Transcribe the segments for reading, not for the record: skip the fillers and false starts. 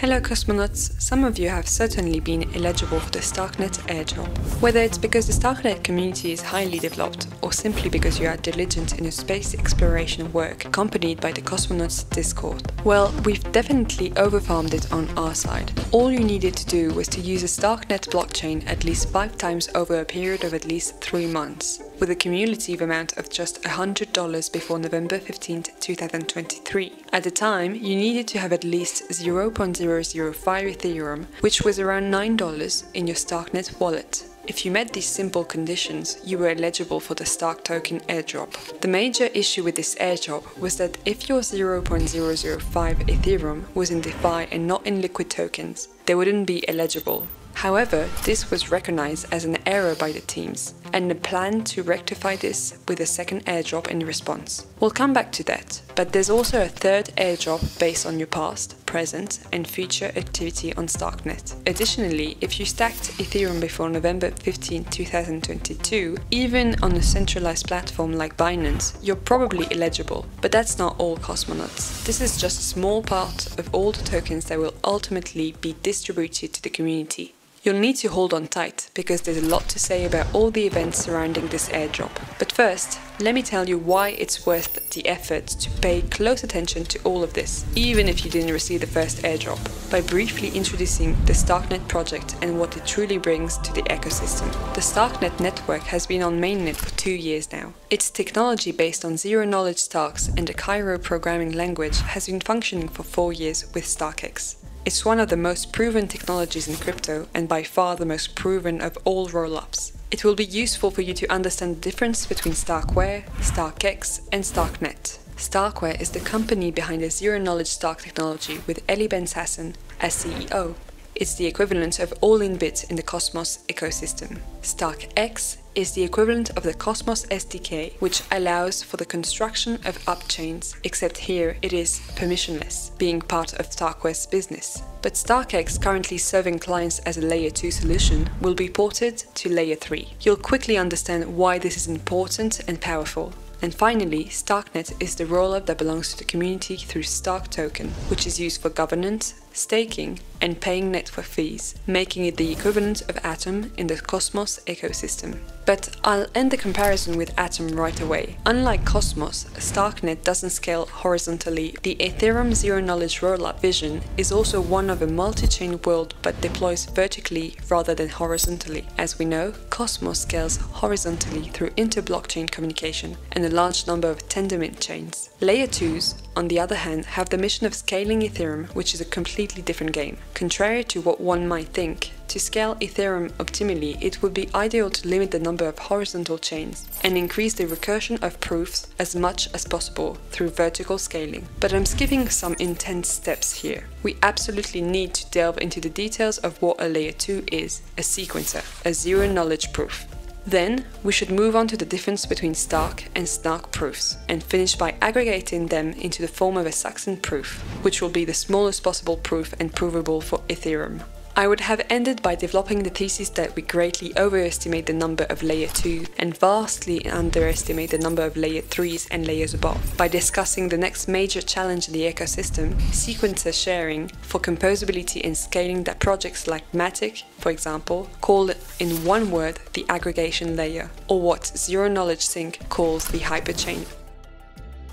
Hello Cosmonauts, some of you have certainly been eligible for the Starknet Airdrop. Whether it's because the Starknet community is highly developed or simply because you are diligent in your space exploration work accompanied by the Cosmonauts Discord. Well, we've definitely overfarmed it on our side. All you needed to do was to use a Starknet blockchain at least 5 times over a period of at least 3 months, with a cumulative amount of just $100 before November 15, 2023. At the time, you needed to have at least 0.005 Ethereum, which was around $9 in your Starknet wallet. If you met these simple conditions, you were eligible for the Stark token airdrop. The major issue with this airdrop was that if your 0.005 Ethereum was in DeFi and not in liquid tokens, they wouldn't be eligible. However, this was recognized as an error by the teams, and a plan to rectify this with a second airdrop in response. We'll come back to that, but there's also a third airdrop based on your past, present, and future activity on Starknet. Additionally, if you stacked Ethereum before November 15, 2022, even on a centralized platform like Binance, you're probably eligible. But that's not all Cosmonauts. This is just a small part of all the tokens that will ultimately be distributed to the community. You'll need to hold on tight, because there's a lot to say about all the events surrounding this airdrop. But first, let me tell you why it's worth the effort to pay close attention to all of this, even if you didn't receive the first airdrop, by briefly introducing the Starknet project and what it truly brings to the ecosystem. The Starknet network has been on mainnet for 2 years now. Its technology based on zero-knowledge Starks and the Cairo programming language has been functioning for 4 years with StarkX. It's one of the most proven technologies in crypto and by far the most proven of all rollups. It will be useful for you to understand the difference between Starkware, StarkX, and Starknet. Starkware is the company behind the zero-knowledge Stark technology with Eli Ben-Sasson as CEO. It's the equivalent of all-in-bit in the Cosmos ecosystem. StarkX is the equivalent of the Cosmos SDK, which allows for the construction of upchains, except here it is permissionless, being part of Starkware's business. But StarkX, currently serving clients as a Layer 2 solution, will be ported to Layer 3. You'll quickly understand why this is important and powerful. And finally, Starknet is the rollup that belongs to the community through Stark token, which is used for governance, staking, and paying network fees, making it the equivalent of Atom in the Cosmos ecosystem. But I'll end the comparison with Atom right away. Unlike Cosmos, Starknet doesn't scale horizontally. The Ethereum zero-knowledge rollup vision is also one of a multi-chain world but deploys vertically rather than horizontally. As we know, Cosmos scales horizontally through inter-blockchain communication and a large number of tendermint chains. Layer 2s, on the other hand, have the mission of scaling Ethereum, which is a completely different game. Contrary to what one might think, to scale Ethereum optimally, it would be ideal to limit the number of horizontal chains and increase the recursion of proofs as much as possible through vertical scaling. But I'm skipping some intense steps here. We absolutely need to delve into the details of what a Layer 2 is, a sequencer, a zero-knowledge proof. Then, we should move on to the difference between Stark and Snark proofs, and finish by aggregating them into the form of a Saxon proof, which will be the smallest possible proof and provable for Ethereum. I would have ended by developing the thesis that we greatly overestimate the number of Layer 2 and vastly underestimate the number of Layer 3s and layers above, by discussing the next major challenge in the ecosystem, sequencer sharing, for composability and scaling that projects like Matic, for example, call in one word the aggregation layer, or what Zero Knowledge Sync calls the hyperchain.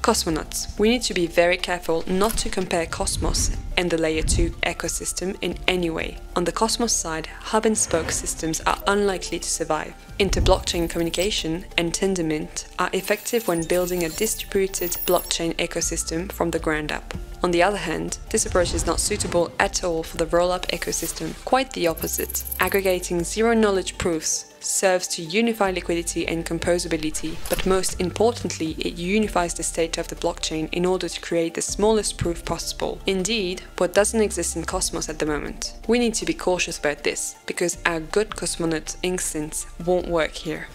Cosmonauts, we need to be very careful not to compare Cosmos and the Layer 2 ecosystem in any way. On the Cosmos side, hub-and-spoke systems are unlikely to survive. Inter-blockchain communication and tendermint are effective when building a distributed blockchain ecosystem from the ground up. On the other hand, this approach is not suitable at all for the rollup ecosystem. Quite the opposite. Aggregating zero-knowledge proofs serves to unify liquidity and composability, but most importantly, it unifies the state of the blockchain in order to create the smallest proof possible. Indeed, what doesn't exist in Cosmos at the moment. We need to be cautious about this, because our good Cosmonaut instance won't work here.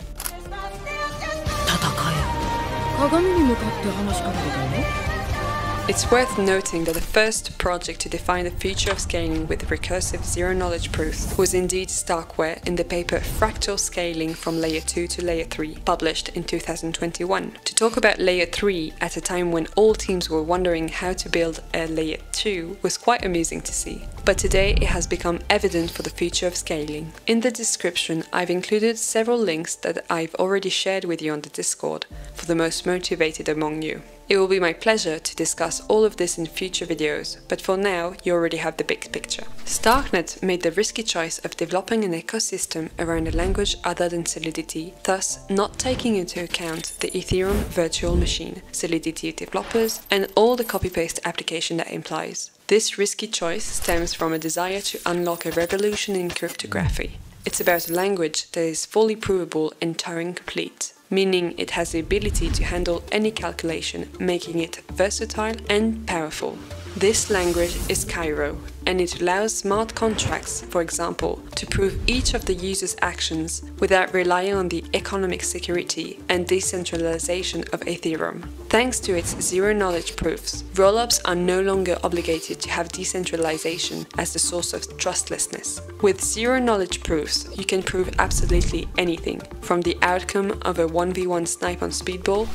It's worth noting that the first project to define the future of scaling with recursive zero-knowledge proofs was indeed Starkware in the paper Fractal Scaling from Layer 2 to Layer 3, published in 2021. To talk about Layer 3 at a time when all teams were wondering how to build a Layer 2 was quite amusing to see. but today it has become evident for the future of scaling. In the description, I've included several links that I've already shared with you on the Discord for the most motivated among you. It will be my pleasure to discuss all of this in future videos, but for now, you already have the big picture. Starknet made the risky choice of developing an ecosystem around a language other than Solidity, thus not taking into account the Ethereum virtual machine, Solidity developers, and all the copy-paste application that implies. This risky choice stems from a desire to unlock a revolution in cryptography. It's about a language that is fully provable and Turing complete, meaning it has the ability to handle any calculation, making it versatile and powerful. This language is Cairo, and it allows smart contracts, for example, to prove each of the user's actions without relying on the economic security and decentralization of Ethereum. Thanks to its zero-knowledge proofs, rollups are no longer obligated to have decentralization as the source of trustlessness. With zero-knowledge proofs, you can prove absolutely anything, from the outcome of a 1v1 snipe on Speedball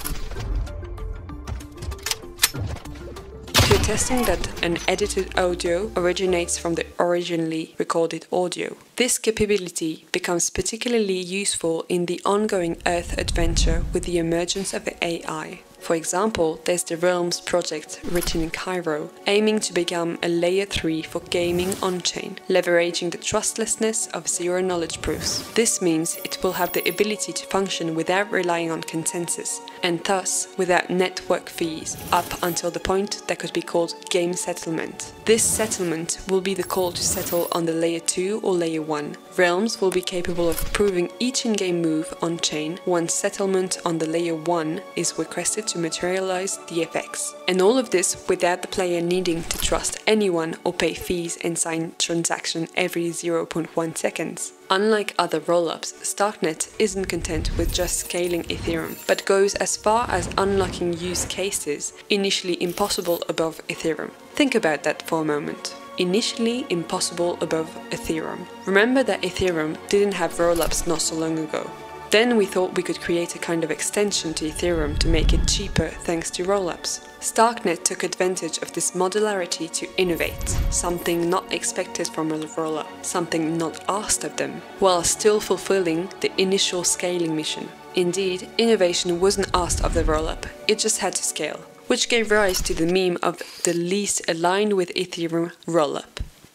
to attesting that an edited audio originates from the originally recorded audio. This capability becomes particularly useful in the ongoing Earth adventure with the emergence of AI. For example, there's the Realms project written in Cairo, aiming to become a layer 3 for gaming on-chain, leveraging the trustlessness of zero-knowledge proofs. This means it will have the ability to function without relying on consensus, and thus without network fees, up until the point that could be called game settlement. This settlement will be the call to settle on the layer 2 or layer 1. Realms will be capable of proving each in-game move on-chain once settlement on the layer 1 is requested to materialize the effects. And all of this without the player needing to trust anyone or pay fees and sign transaction every 0.1 seconds. Unlike other rollups, Starknet isn't content with just scaling Ethereum, but goes as far as unlocking use cases initially impossible above Ethereum. Think about that for a moment. Initially impossible above Ethereum. Remember that Ethereum didn't have rollups not so long ago. Then we thought we could create a kind of extension to Ethereum to make it cheaper thanks to rollups. Starknet took advantage of this modularity to innovate, something not expected from a rollup, something not asked of them, while still fulfilling the initial scaling mission. Indeed, innovation wasn't asked of the rollup, it just had to scale, which gave rise to the meme of the least aligned with Ethereum rollup.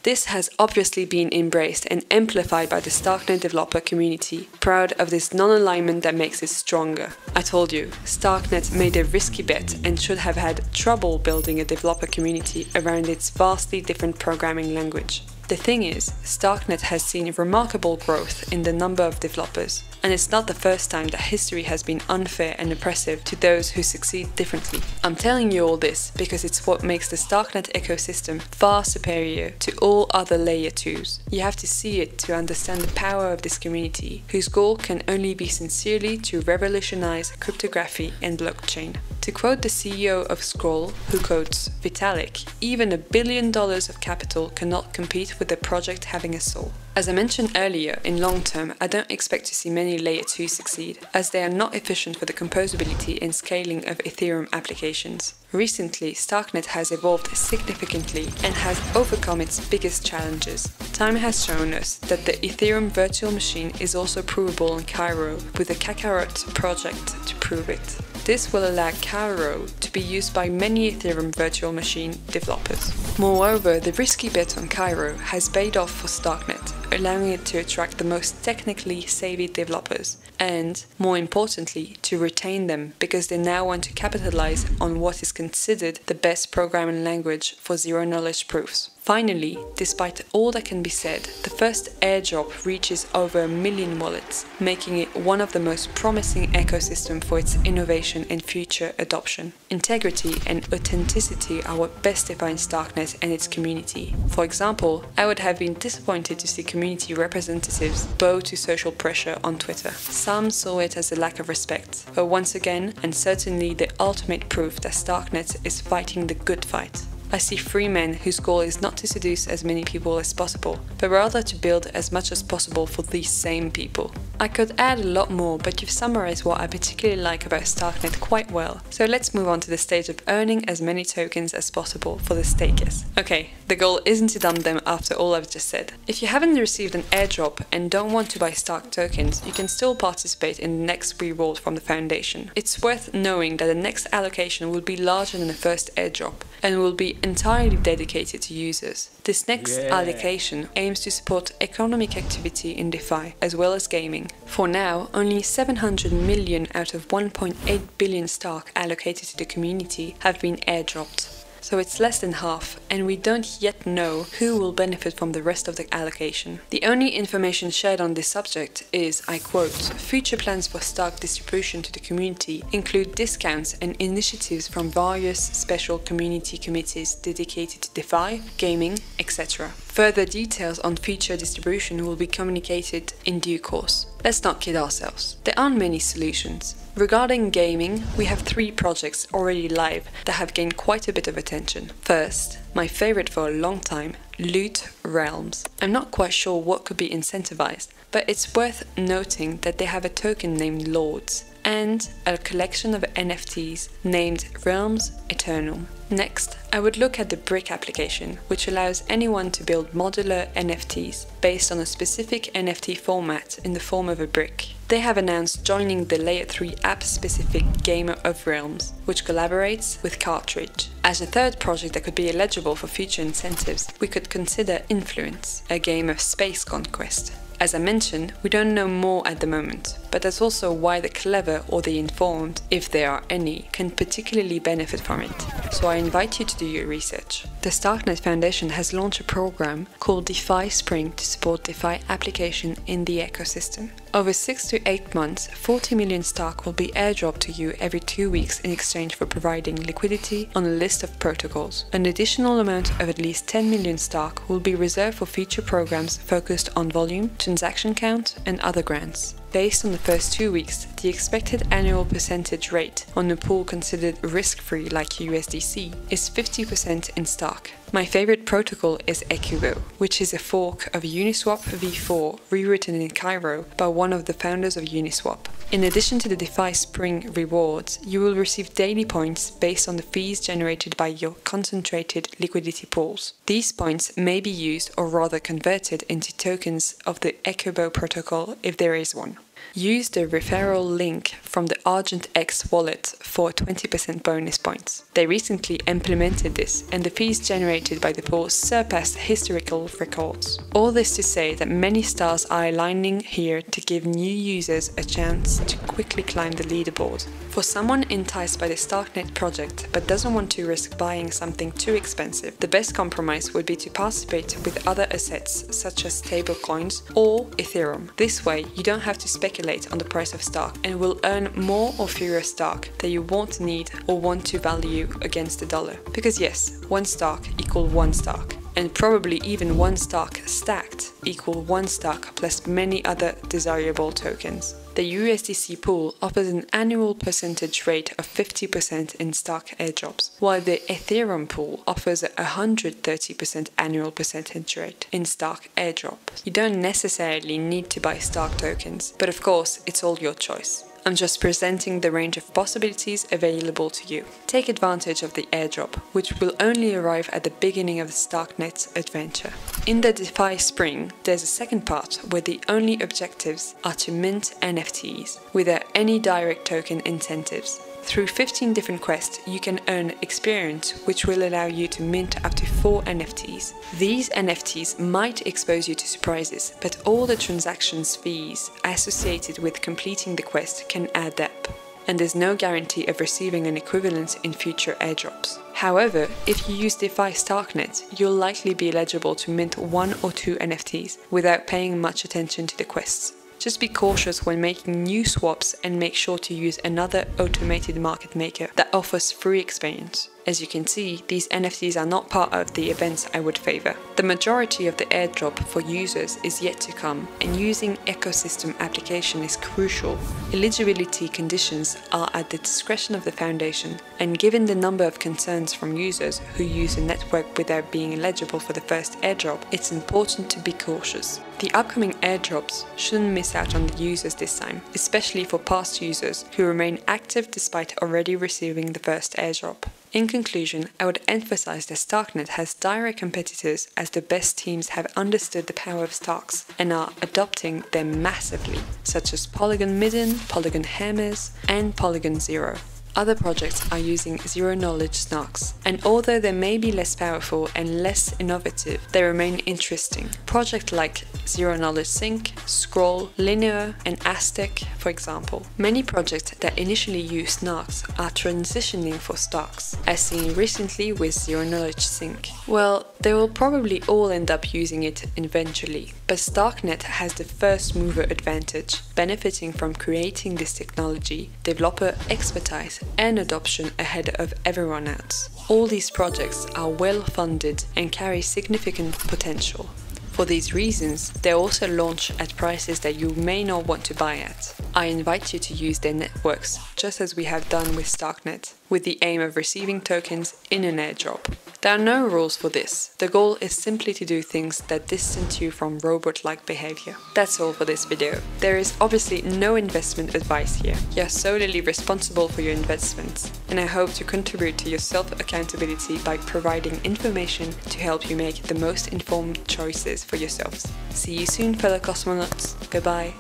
This has obviously been embraced and amplified by the Starknet developer community, proud of this non-alignment that makes it stronger. I told you, Starknet made a risky bet and should have had trouble building a developer community around its vastly different programming language. The thing is, Starknet has seen remarkable growth in the number of developers, and it's not the first time that history has been unfair and oppressive to those who succeed differently. I'm telling you all this because it's what makes the Starknet ecosystem far superior to all other layer 2s. You have to see it to understand the power of this community, whose goal can only be sincerely to revolutionize cryptography and blockchain. To quote the CEO of Scroll, who quotes Vitalik, even $1 billion of capital cannot compete with the project having a soul. As I mentioned earlier, in long term, I don't expect to see many layer 2s succeed, as they are not efficient for the composability and scaling of Ethereum applications. Recently, Starknet has evolved significantly and has overcome its biggest challenges. Time has shown us that the Ethereum virtual machine is also provable on Cairo, with the Kakarot project to prove it. This will allow Cairo to be used by many Ethereum virtual machine developers. Moreover, the risky bet on Cairo has paid off for Starknet, allowing it to attract the most technically savvy developers and, more importantly, to retain them because they now want to capitalize on what is considered the best programming language for zero-knowledge proofs. Finally, despite all that can be said, the first airdrop reaches over 1 million wallets, making it one of the most promising ecosystems for its innovation and future adoption. Integrity and authenticity are what best define Starknet and its community. For example, I would have been disappointed to see community representatives bow to social pressure on Twitter. Some saw it as a lack of respect, but once again, and certainly the ultimate proof that Starknet is fighting the good fight. I see free men whose goal is not to seduce as many people as possible, but rather to build as much as possible for these same people. I could add a lot more, but you've summarized what I particularly like about Starknet quite well, so let's move on to the stage of earning as many tokens as possible for the stakers. Okay, the goal isn't to dump them after all I've just said. If you haven't received an airdrop and don't want to buy Stark tokens, you can still participate in the next reward from the foundation. It's worth knowing that the next allocation will be larger than the first airdrop and will be entirely dedicated to users. This next allocation aims to support economic activity in DeFi as well as gaming. For now, only 700 million out of 1.8 billion Stark allocated to the community have been airdropped. So it's less than half, and we don't yet know who will benefit from the rest of the allocation. The only information shared on this subject is, I quote, "Future plans for Stark distribution to the community include discounts and initiatives from various special community committees dedicated to DeFi, gaming, etc. Further details on future distribution will be communicated in due course." Let's not kid ourselves. There aren't many solutions. Regarding gaming, we have 3 projects already live that have gained quite a bit of attention. First, my favorite for a long time, Loot Realms. I'm not quite sure what could be incentivized, but it's worth noting that they have a token named Lords and a collection of NFTs named Realms Eternal. Next, I would look at the Brick application, which allows anyone to build modular NFTs based on a specific NFT format in the form of a brick. They have announced joining the Layer 3 app-specific Game of Realms, which collaborates with Cartridge. As a third project that could be eligible for future incentives, we could consider Influence, a game of space conquest. As I mentioned, we don't know more at the moment, but that's also why the clever or the informed, if there are any, can particularly benefit from it. So I invite you to do your research. The Starknet Foundation has launched a program called DeFi Spring to support DeFi application in the ecosystem. Over 6 to 8 months, 40 million Stark will be airdropped to you every 2 weeks in exchange for providing liquidity on a list of protocols. An additional amount of at least 10 million Stark will be reserved for future programs focused on volume, transaction count, and other grants. Based on the first 2 weeks, the expected annual percentage rate on a pool considered risk-free like USDC is 50% in Stark. My favorite protocol is EKUBO, which is a fork of Uniswap v4 rewritten in Cairo by one of the founders of Uniswap. In addition to the DeFi Spring rewards, you will receive daily points based on the fees generated by your concentrated liquidity pools. These points may be used or rather converted into tokens of the EKUBO protocol if there is one. Use the referral link from the Argent X wallet for 20% bonus points. They recently implemented this, and the fees generated by the pool surpassed historical records. All this to say that many stars are aligning here to give new users a chance to quickly climb the leaderboard. For someone enticed by the Starknet project but doesn't want to risk buying something too expensive, the best compromise would be to participate with other assets such as stablecoins or Ethereum. This way, you don't have to speculate on the price of Stark and will earn more or fewer Stark that you won't need or want to value against the dollar. Because yes, 1 Stark equals 1 Stark, and probably even 1 Stark stacked equal 1 Stark plus many other desirable tokens. The USDC pool offers an annual percentage rate of 50% in Stark airdrops, while the Ethereum pool offers a 130% annual percentage rate in Stark airdrop. You don't necessarily need to buy Stark tokens, but of course, it's all your choice. I'm just presenting the range of possibilities available to you. Take advantage of the airdrop, which will only arrive at the beginning of the Starknet adventure. In the DeFi Spring, there's a second part where the only objectives are to mint NFTs without any direct token incentives. Through 15 different quests, you can earn experience, which will allow you to mint up to 4 NFTs. These NFTs might expose you to surprises, but all the transactions fees associated with completing the quest can add up, and there's no guarantee of receiving an equivalent in future airdrops. However, if you use DeFi Starknet, you'll likely be eligible to mint 1 or 2 NFTs without paying much attention to the quests. Just be cautious when making new swaps and make sure to use another automated market maker that offers free experience. As you can see, these NFTs are not part of the events I would favor. The majority of the airdrop for users is yet to come, and using ecosystem application is crucial. Eligibility conditions are at the discretion of the foundation, and given the number of concerns from users who use a network without being eligible for the first airdrop, it's important to be cautious. The upcoming airdrops shouldn't miss out on the users this time, especially for past users who remain active despite already receiving the first airdrop. In conclusion, I would emphasize that Starknet has direct competitors as the best teams have understood the power of Starks and are adopting them massively, such as Polygon Midden, Polygon Hammers, and Polygon Zero. Other projects are using zero-knowledge snarks, and although they may be less powerful and less innovative, they remain interesting. Projects like Zero-Knowledge Sync, Scroll, Linear, and Aztec, for example. Many projects that initially use snarks are transitioning for Starks, as seen recently with Zero-Knowledge Sync. Well, they will probably all end up using it eventually, but Starknet has the first mover advantage, benefiting from creating this technology, developer expertise, and adoption ahead of everyone else. All these projects are well funded and carry significant potential. For these reasons, they also launch at prices that you may not want to buy at. I invite you to use their networks, just as we have done with Starknet, with the aim of receiving tokens in an airdrop. There are no rules for this. The goal is simply to do things that distance you from robot-like behavior. That's all for this video. There is obviously no investment advice here. You're solely responsible for your investments, and I hope to contribute to your self-accountability by providing information to help you make the most informed choices for yourselves. See you soon, fellow cosmonauts. Goodbye.